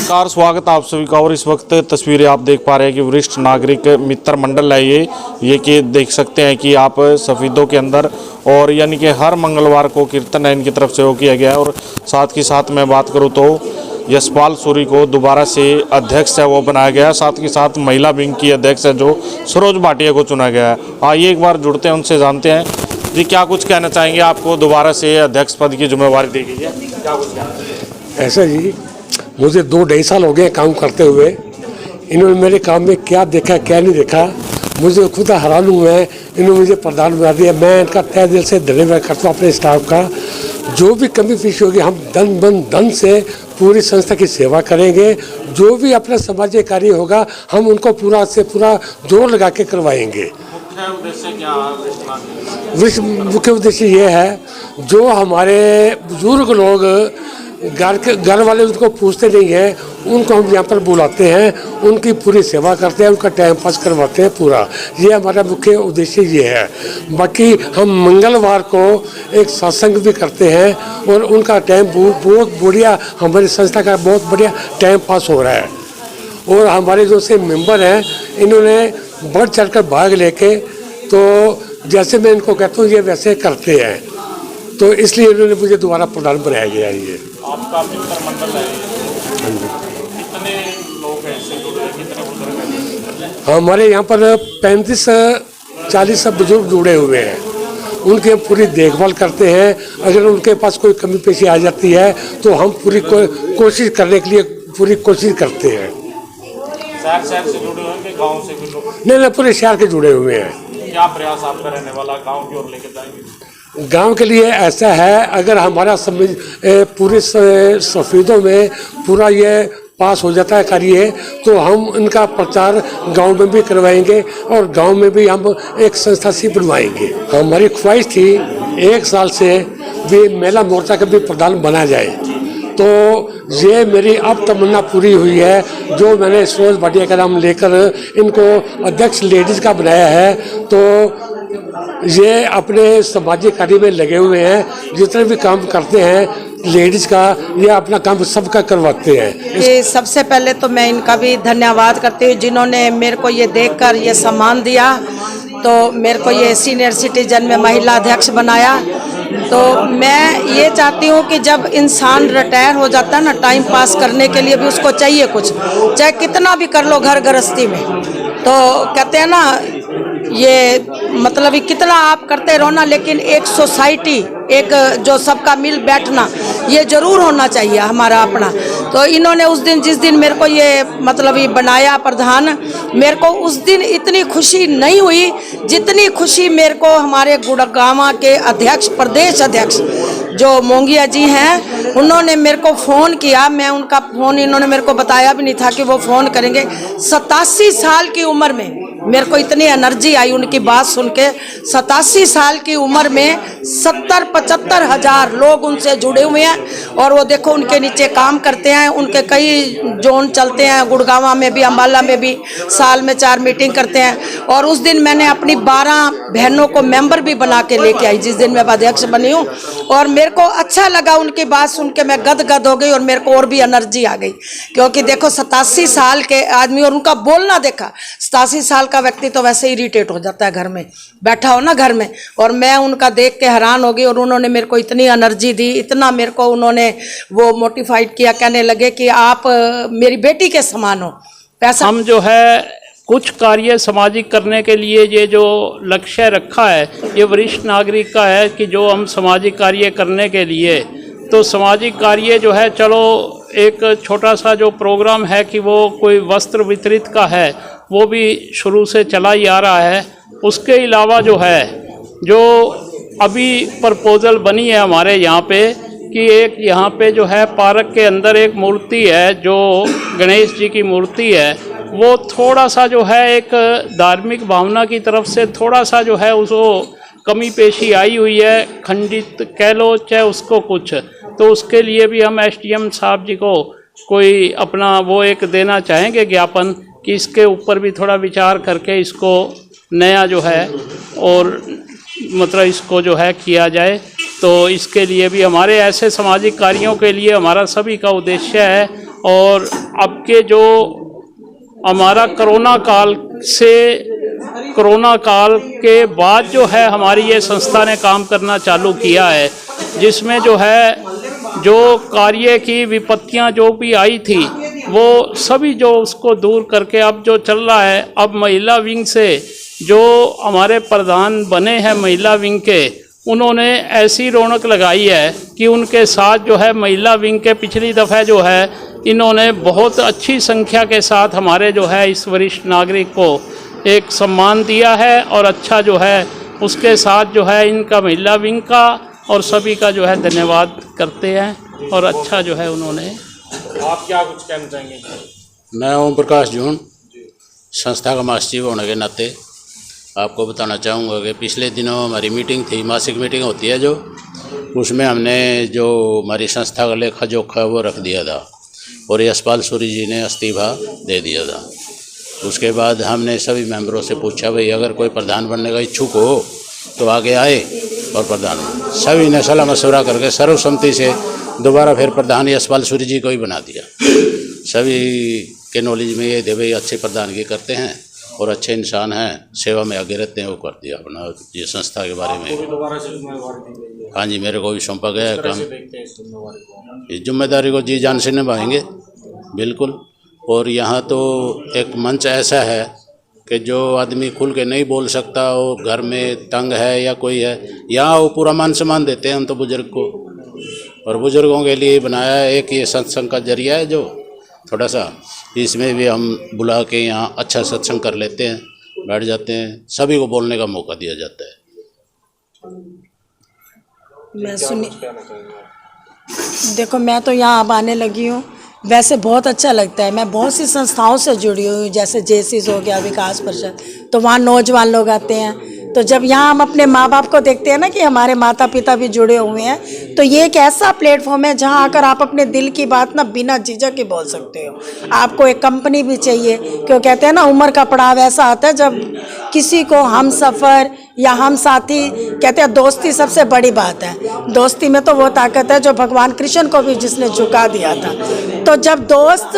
नमस्कार, स्वागत आप सभी का। और इस वक्त तस्वीरें आप देख पा रहे हैं कि वरिष्ठ नागरिक मित्र मंडल है ये कि देख सकते हैं कि आप सफीदों के अंदर, और यानी कि हर मंगलवार को कीर्तन है इनकी तरफ से वो किया गया है। और साथ ही साथ मैं बात करूं तो यशपाल सूरी को दोबारा से अध्यक्ष है वो बनाया गया है। साथ ही साथ महिला विंग की अध्यक्ष है जो सरोज भाटिया को चुना गया है। आइए एक बार जुड़ते हैं, उनसे जानते हैं जी क्या कुछ कहना चाहेंगे। आपको दोबारा से अध्यक्ष पद की जिम्मेवारी दी गई है, क्या कुछ कहना चाहिए? ऐसा जी, मुझे 2-2.5 साल हो गए काम करते हुए। इन्होंने मेरे काम में क्या देखा क्या नहीं देखा, मुझे खुद हैरान हूँ मैं। इन्होंने मुझे प्रधान बना दिया। मैं इनका तहे दिल से धन्यवाद करता हूँ अपने स्टाफ का। जो भी कमी पेशी होगी हम धन बन धन से पूरी संस्था की सेवा करेंगे। जो भी अपना सामाजिक कार्य होगा हम उनको पूरा से पूरा जोर लगा के करवाएंगे। मुख्य उद्देश्य ये है, जो हमारे बुजुर्ग लोग घर वाले उनको पूछते नहीं हैं, उनको हम यहाँ पर बुलाते हैं, उनकी पूरी सेवा करते हैं, उनका टाइम पास करवाते हैं पूरा। ये हमारा मुख्य उद्देश्य ये है। बाकी हम मंगलवार को एक सत्संग भी करते हैं और उनका टाइम बहुत बढ़िया, हमारी संस्था का बहुत बढ़िया टाइम पास हो रहा है। और हमारे जो से मेंबर हैं इन्होंने बढ़ चढ़ कर भाग लेके, तो जैसे मैं इनको कहता हूँ ये वैसे करते हैं, तो इसलिए इन्होंने मुझे दोबारा प्रधान बनाया गया है। ये आपका मित्र मंडल है, कितने लोग हैं इससे जुड़े, कितने बुजुर्ग हैं? हमारे यहाँ पर 35-40 बुजुर्ग जुड़े हुए हैं। उनकी हम पूरी देखभाल करते हैं। अगर उनके पास कोई कमी पेशी आ जाती है तो हम पूरी कोशिश करने के लिए पूरी कोशिश करते हैं। शहर से जुड़े हुए हैं कि गाँव से भी लोग? नहीं, पूरे शहर के जुड़े हुए हैं। क्या प्रयास आपका रहने वाला गाँव की ओर लेके जाएंगे? गांव के लिए ऐसा है, अगर हमारा पूरे सफीदों में पूरा ये पास हो जाता है कार्य, तो हम इनका प्रचार गांव में भी करवाएंगे और गांव में भी हम एक संस्था सी बनवाएंगे। हमारी ख्वाहिश थी 1 साल से भी महिला मोर्चा का भी प्रधान बना जाए, तो ये मेरी अब तमन्ना पूरी हुई है। जो मैंने सरोज भाटिया का नाम लेकर इनको अध्यक्ष लेडीज़ का बनाया है, तो ये अपने सामाजिक कार्य में लगे हुए हैं। जितने भी काम करते हैं लेडीज़ का, ये अपना काम सबका करवाते हैं। सबसे पहले तो मैं इनका भी धन्यवाद करती हूँ जिन्होंने मेरे को ये देखकर ये सम्मान दिया, तो मेरे को ये सीनियर सिटीजन में महिला अध्यक्ष बनाया। तो मैं ये चाहती हूँ कि जब इंसान रिटायर हो जाता है ना, टाइम पास करने के लिए भी उसको चाहिए कुछ, चाहे कितना भी कर लो घर गृहस्थी में। तो कहते हैं ना, ये मतलब कितना आप करते रहो ना, लेकिन एक सोसाइटी, एक जो सबका मिल बैठना, ये जरूर होना चाहिए हमारा अपना। तो इन्होंने उस दिन, जिस दिन मेरे को ये मतलब ये बनाया प्रधान, मेरे को उस दिन इतनी खुशी नहीं हुई जितनी खुशी मेरे को हमारे गुड़गांव के अध्यक्ष, प्रदेश अध्यक्ष जो मोंगिया जी हैं, उन्होंने मेरे को फ़ोन किया। मैं उनका फ़ोन, इन्होंने मेरे को बताया भी नहीं था कि वो फ़ोन करेंगे। 87 साल की उम्र में मेरे को इतनी एनर्जी आई उनकी बात सुन के। 87 साल की उम्र में 70-75 हज़ार लोग उनसे जुड़े हुए हैं, और वो देखो उनके नीचे काम करते हैं। उनके कई जोन चलते हैं, गुड़गांव में भी, अम्बाला में भी साल में 4 मीटिंग करते हैं। और उस दिन मैंने अपनी 12 बहनों को मेंबर भी बना के लेके आई, जिस दिन मैं अध्यक्ष बनी हूँ। और मेरे को अच्छा लगा उनकी बात सुन के, मैं गदगद हो गई और मेरे को और भी एनर्जी आ गई, क्योंकि देखो 87 साल के आदमी और उनका बोलना देखा। 87 साल का व्यक्ति तो वैसे इरिटेट हो जाता है घर में बैठा हो ना घर में, और मैं उनका देख के हैरान हो गई। और उन्होंने मेरे को इतनी एनर्जी दी, इतना मेरे को उन्होंने वो मोटिवेट किया, कहने लगे कि आप मेरी बेटी के समान हो। पैसा हम जो है कुछ कार्य सामाजिक करने के लिए ये जो लक्ष्य रखा है, ये वरिष्ठ नागरिक का है कि जो हम सामाजिक कार्य करने के लिए, तो सामाजिक कार्य जो है, चलो एक छोटा सा जो प्रोग्राम है कि वो कोई वस्त्र वितरित का है, वो भी शुरू से चला ही आ रहा है। उसके अलावा जो है, जो अभी प्रपोजल बनी है हमारे यहाँ पे कि एक यहाँ पे जो है पार्क के अंदर एक मूर्ति है, जो गणेश जी की मूर्ति है, वो थोड़ा सा जो है एक धार्मिक भावना की तरफ से थोड़ा सा जो है उसको कमी पेशी आई हुई है, खंडित कह लो चाहे उसको कुछ। तो उसके लिए भी हम एसडीएम साहब जी को कोई अपना वो एक देना चाहेंगे ज्ञापन, कि इसके ऊपर भी थोड़ा विचार करके इसको नया जो है और मतलब इसको जो है किया जाए। तो इसके लिए भी हमारे ऐसे सामाजिक कार्यों के लिए हमारा सभी का उद्देश्य है और अब के जो हमारा कोरोना काल के बाद जो है हमारी ये संस्था ने काम करना चालू किया है, जिसमें जो है जो कार्य की विपत्तियां जो भी आई थी वो सभी जो उसको दूर करके अब जो चल रहा है, अब महिला विंग से जो हमारे प्रधान बने हैं महिला विंग के, उन्होंने ऐसी रौनक लगाई है कि उनके साथ जो है महिला विंग के पिछली दफ़ा जो है इन्होंने बहुत अच्छी संख्या के साथ हमारे जो है इस वरिष्ठ नागरिक को एक सम्मान दिया है और अच्छा जो है उसके साथ जो है इनका महिला विंग का और सभी का जो है धन्यवाद करते हैं और अच्छा जो है उन्होंने। आप क्या कुछ कहना चाहेंगे? मैं ओम प्रकाश जून, संस्था का महासचिव होने के नाते आपको बताना चाहूँगा कि पिछले दिनों हमारी मीटिंग थी, मासिक मीटिंग होती है जो, उसमें हमने जो हमारी संस्था का लेखा जोखा वो रख दिया था और यशपाल सूरी जी ने इस्तीफा दे दिया था। उसके बाद हमने सभी मेंबरों से पूछा भाई अगर कोई प्रधान बनने का इच्छुक हो तो आगे आए, और प्रधान सभी ने सलाह मशवरा करके सर्वसम्मति से दोबारा फिर प्रधान यशपाल सूरी जी को ही बना दिया। सभी के नॉलेज में ये थे भाई अच्छे प्रधानगी करते हैं और अच्छे इंसान हैं, सेवा में आगे रहते हैं, वो कर दिया अपना ये संस्था के बारे में। हाँ जी, मेरे को भी सौंपा गया है काम। इस जिम्मेदारी को जी जान से निभाएंगे बिल्कुल। और यहाँ तो एक मंच ऐसा है कि जो आदमी खुल के नहीं बोल सकता, वो घर में तंग है या कोई है, यहाँ वो पूरा मान सम्मान देते हैं हम तो बुजुर्ग को, और बुजुर्गों के लिए बनाया है एक ये सत्संग का जरिया है जो थोड़ा सा, इसमें भी हम बुला के यहाँ अच्छा सत्संग कर लेते हैं, बैठ जाते हैं, सभी को बोलने का मौका दिया जाता है। मैं सुनी, देखो मैं तो यहाँ अब आने लगी हूँ, वैसे बहुत अच्छा लगता है। मैं बहुत सी संस्थाओं से जुड़ी हुई हूँ, जैसे जेसीस हो गया, विकास परिषद, तो वहाँ नौजवान लोग आते हैं। तो जब यहाँ हम अपने माँ बाप को देखते हैं ना कि हमारे माता पिता भी जुड़े हुए हैं, तो ये एक ऐसा प्लेटफॉर्म है जहाँ आकर आप अपने दिल की बात ना बिना झिझक के बोल सकते हो। आपको एक कंपनी भी चाहिए, क्यों कहते हैं ना उम्र का पड़ाव ऐसा आता है जब किसी को हम सफ़र या हम साथी, कहते हैं दोस्ती सबसे बड़ी बात है। दोस्ती में तो वो ताकत है जो भगवान कृष्ण को भी जिसने झुका दिया था। तो जब दोस्त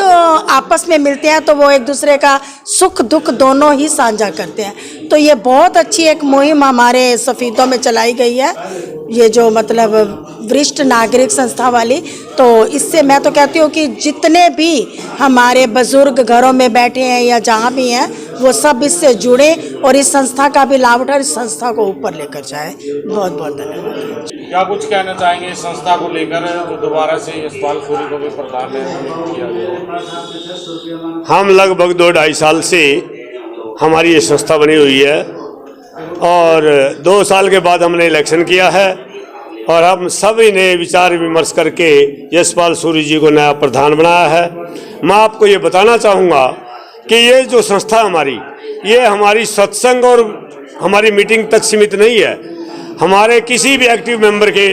आपस में मिलते हैं तो वो एक दूसरे का सुख दुख दोनों ही साझा करते हैं। तो ये बहुत अच्छी एक मुहिम हमारे सफ़ीदों में चलाई गई है, ये जो मतलब वरिष्ठ नागरिक संस्था वाली। तो इससे मैं तो कहती हूँ कि जितने भी हमारे बुजुर्ग घरों में बैठे हैं या जहाँ भी हैं, वो सब इससे जुड़े और इस संस्था का भी लाभ उठाए, इस संस्था को ऊपर लेकर जाए। बहुत बहुत धन्यवाद। क्या कुछ कहना चाहेंगे इस संस्था को लेकर जो दोबारा से यशपाल सूरी को भी प्रधान किया गया? हम लगभग 2-2.5 साल से हमारी ये संस्था बनी हुई है और 2 साल के बाद हमने इलेक्शन किया है और हम सभी ने विचार विमर्श करके यशपाल सूरी जी को नया प्रधान बनाया है। मैं आपको ये बताना चाहूँगा कि ये जो संस्था हमारी, ये हमारी सत्संग और हमारी मीटिंग तक सीमित नहीं है। हमारे किसी भी एक्टिव मेंबर के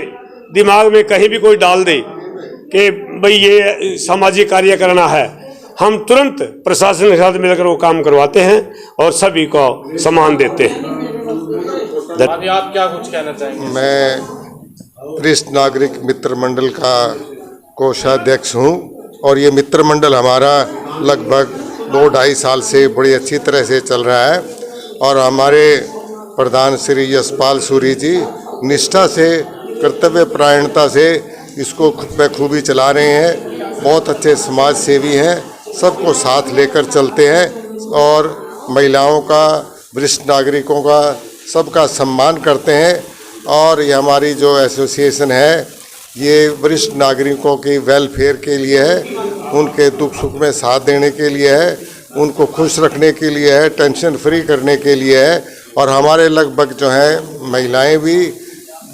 दिमाग में कहीं भी कोई डाल दे कि भाई ये सामाजिक कार्य करना है, हम तुरंत प्रशासन के साथ मिलकर वो काम करवाते हैं और सभी को सम्मान देते हैं। आप क्या कुछ कहना चाहेंगे? मैं वरिष्ठ नागरिक मित्र मंडल का कोषाध्यक्ष हूँ और ये मित्र मंडल हमारा लगभग 2-2.5 साल से बड़ी अच्छी तरह से चल रहा है और हमारे प्रधान श्री यशपाल सूरी जी निष्ठा से, कर्तव्य परायणता से इसको बखूबी चला रहे हैं। बहुत अच्छे समाज सेवी हैं, सबको साथ लेकर चलते हैं और महिलाओं का, वरिष्ठ नागरिकों का, सबका सम्मान करते हैं। और ये हमारी जो एसोसिएशन है ये वरिष्ठ नागरिकों की वेलफेयर के लिए है, उनके दुख सुख में साथ देने के लिए है, उनको खुश रखने के लिए है, टेंशन फ्री करने के लिए है। और हमारे लगभग जो है महिलाएं भी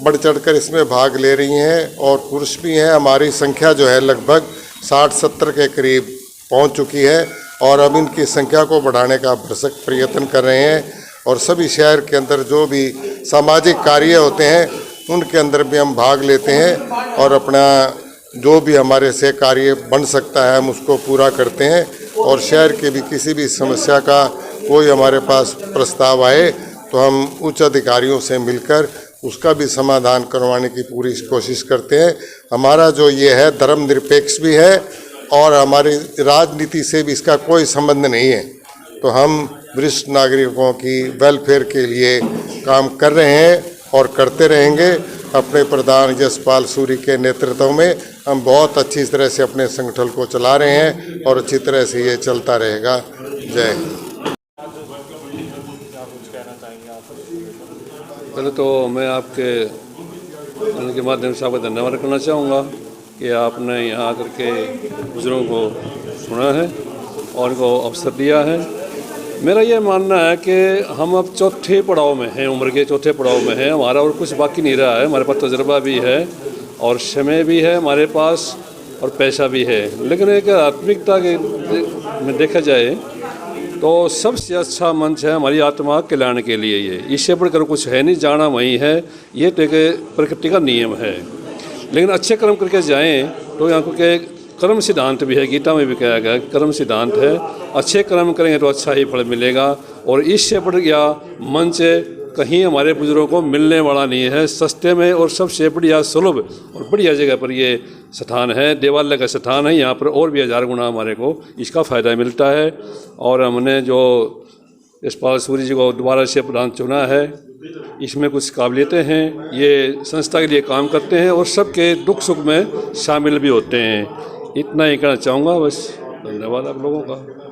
बढ़ चढ़कर इसमें भाग ले रही हैं और पुरुष भी हैं। हमारी संख्या जो है लगभग 60-70 के करीब पहुंच चुकी है और अब इनकी संख्या को बढ़ाने का भरसक प्रयत्न कर रहे हैं। और सभी शहर के अंदर जो भी सामाजिक कार्य होते हैं उनके अंदर भी हम भाग लेते हैं और अपना जो भी हमारे से कार्य बन सकता है हम उसको पूरा करते हैं। और शहर के भी किसी भी समस्या का कोई हमारे पास प्रस्ताव आए तो हम उच्च अधिकारियों से मिलकर उसका भी समाधान करवाने की पूरी कोशिश करते हैं। हमारा जो ये है धर्मनिरपेक्ष भी है और हमारी राजनीति से भी इसका कोई संबंध नहीं है। तो हम वरिष्ठ नागरिकों की वेलफेयर के लिए काम कर रहे हैं और करते रहेंगे। अपने प्रधान यशपाल सूरी के नेतृत्व में हम बहुत अच्छी तरह से अपने संगठन को चला रहे हैं और अच्छी तरह से ये चलता रहेगा। जय हिंद। पहले तो मैं आपके उनके माध्यम से आपका धन्यवाद करना चाहूँगा कि आपने यहाँ आकर के बुजुर्गों को सुना है और उनको अवसर दिया है। मेरा ये मानना है कि हम अब चौथे पड़ाव में हैं, उम्र के चौथे पड़ाव में हैं। हमारा और कुछ बाकी नहीं रहा है। हमारे पास तजुर्बा भी है और समय भी है हमारे पास और पैसा भी है। लेकिन एक आत्मिकता के में देखा जाए तो सबसे अच्छा मंच है हमारी आत्मा के कल्याण के लिए। ये इससे बढ़कर कुछ है नहीं, जाना वही है, ये तो एक प्रकृति का नियम है। लेकिन अच्छे कर्म करके जाएं तो यहाँ के कर्म सिद्धांत भी है, गीता में भी कहा गया कर्म सिद्धांत है। अच्छे कर्म करेंगे तो अच्छा ही फल मिलेगा और इससे बढ़ गया मंच कहीं हमारे बुजुर्गों को मिलने वाला नहीं है। सस्ते में और सबसे बढ़िया सुलभ और बढ़िया जगह पर ये स्थान है, देवालय का स्थान है। यहाँ पर और भी 1000 गुना हमारे को इसका फ़ायदा मिलता है। और हमने जो यशपाल सूरी जी को दोबारा से प्रधान चुना है, इसमें कुछ काबिलियतें हैं, ये संस्था के लिए काम करते हैं और सबके दुख सुख में शामिल भी होते हैं। इतना ही कहना चाहूँगा बस। धन्यवाद आप लोगों का।